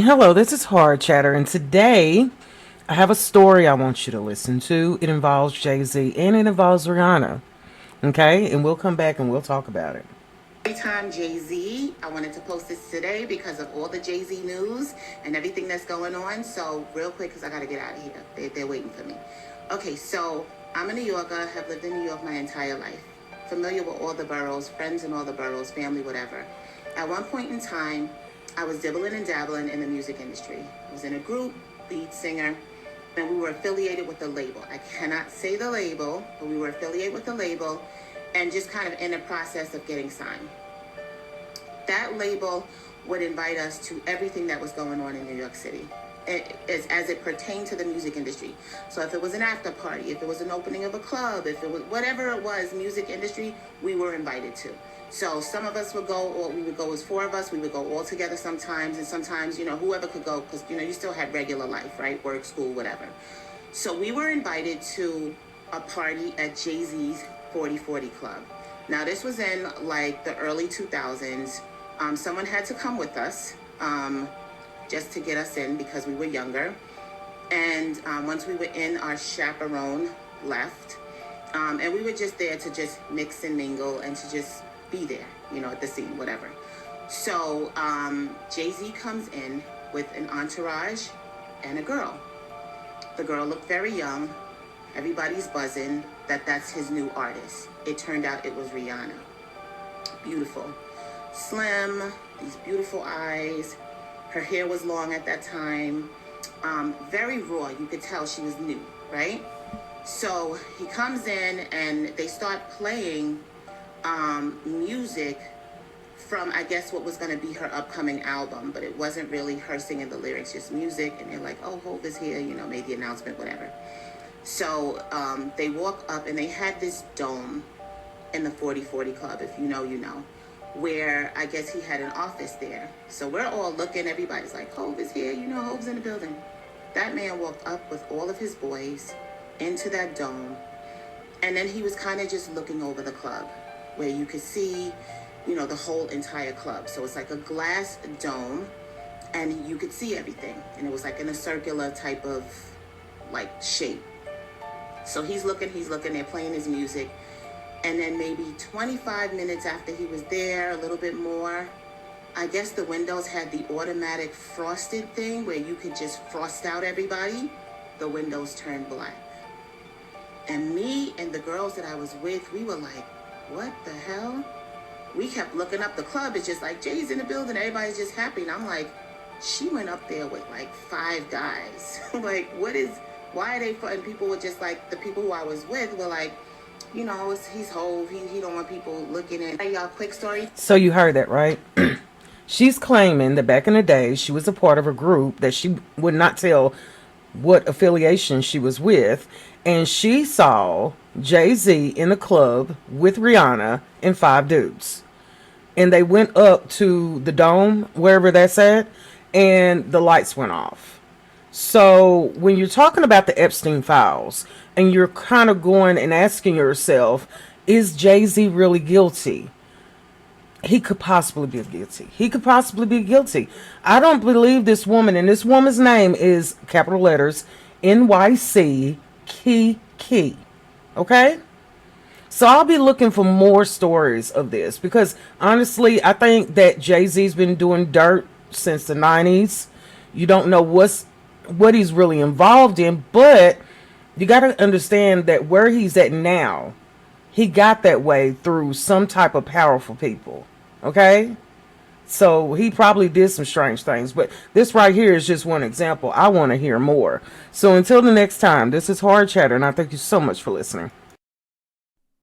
Hello, this is Hard Chatter, and today I have a story I want you to listen to. It involves Jay Z and it involves Rihanna. Okay, and we'll come back and we'll talk about it. Time Jay-Z. I wanted to post this today because of all the Jay-Z news and everything that's going on. So real quick, because I got to get out of here. They're waiting for me. Okay, so I'm a New Yorker, have lived in New York my entire life. Familiar with all the boroughs, friends in all the boroughs, family, whatever. At one point in time, I was dibbling and dabbling in the music industry. I was in a group, lead singer, and we were affiliated with the label. I cannot say the label, but we were affiliated with the label and just kind of in the process of getting signed. That label would invite us to everything that was going on in New York City as it pertained to the music industry. So if it was an after party, if it was an opening of a club, if it was whatever it was, music industry, we were invited to. So some of us would go, or we would go as four of us. We would go all together sometimes, and sometimes, whoever could go, because, you still had regular life, right? Work, school, whatever. So we were invited to a party at Jay-Z's 4040 Club. Now, this was in like the early 2000s. Someone had to come with us just to get us in because we were younger. And once we were in, our chaperone left. And we were just there to just mix and mingle and to just be there, at the scene, whatever. So Jay-Z comes in with an entourage and a girl. The girl looked very young. Everybody's buzzing that's his new artist. It turned out it was Rihanna. Beautiful. Slim, these beautiful eyes. Her hair was long at that time. Very raw. You could tell she was new, right? So he comes in and they start playing music from, I guess, what was going to be her upcoming album, but it wasn't really her singing the lyrics, just music. And they're like, oh, Hov is here, made the announcement, whatever. So they walk up and they had this dome in the 4040 Club, if you know, where I guess he had an office there. So we're all looking, everybody's like, Hov is here, Hov's in the building. That man walked up with all of his boys into that dome, and then he was kind of just looking over the club where you could see, the whole entire club. So it's like a glass dome and you could see everything. And it was like in a circular type of like shape. So he's looking, they're playing his music. And then maybe 25 minutes after he was there, a little bit more, I guess the windows had the automatic frosted thing where you could just frost out everybody. The windows turned black. And me and the girls that I was with, we were like, what the hell? We kept looking up the club. It's just like, Jay's in the building. Everybody's just happy. And I'm like, she went up there with like 5 guys. Like, why are they, and people were just like, the people who I was with were like, he's Hov. He don't want people looking at. Hey, y'all, quick story. So you heard that, right? She's claiming that back in the day, she was a part of a group that she would not tell what affiliation she was with. And she saw Jay-Z in a club with Rihanna and 5 dudes. And they went up to the dome, wherever that's at, and the lights went off. So when you're talking about the Epstein files and you're kind of going and asking yourself, is Jay-Z really guilty? He could possibly be guilty. I don't believe this woman, and this woman's name is capital letters NYC Key. Okay? So I'll be looking for more stories of this because honestly, I think that Jay-Z's been doing dirt since the 90s. You don't know what he's really involved in, but you got to understand that where he's at now, he got that way through some type of powerful people. Okay? So he probably did some strange things, but this right here is just one example. I want to hear more. So until the next time, this is Hard Chatter, and I thank you so much for listening.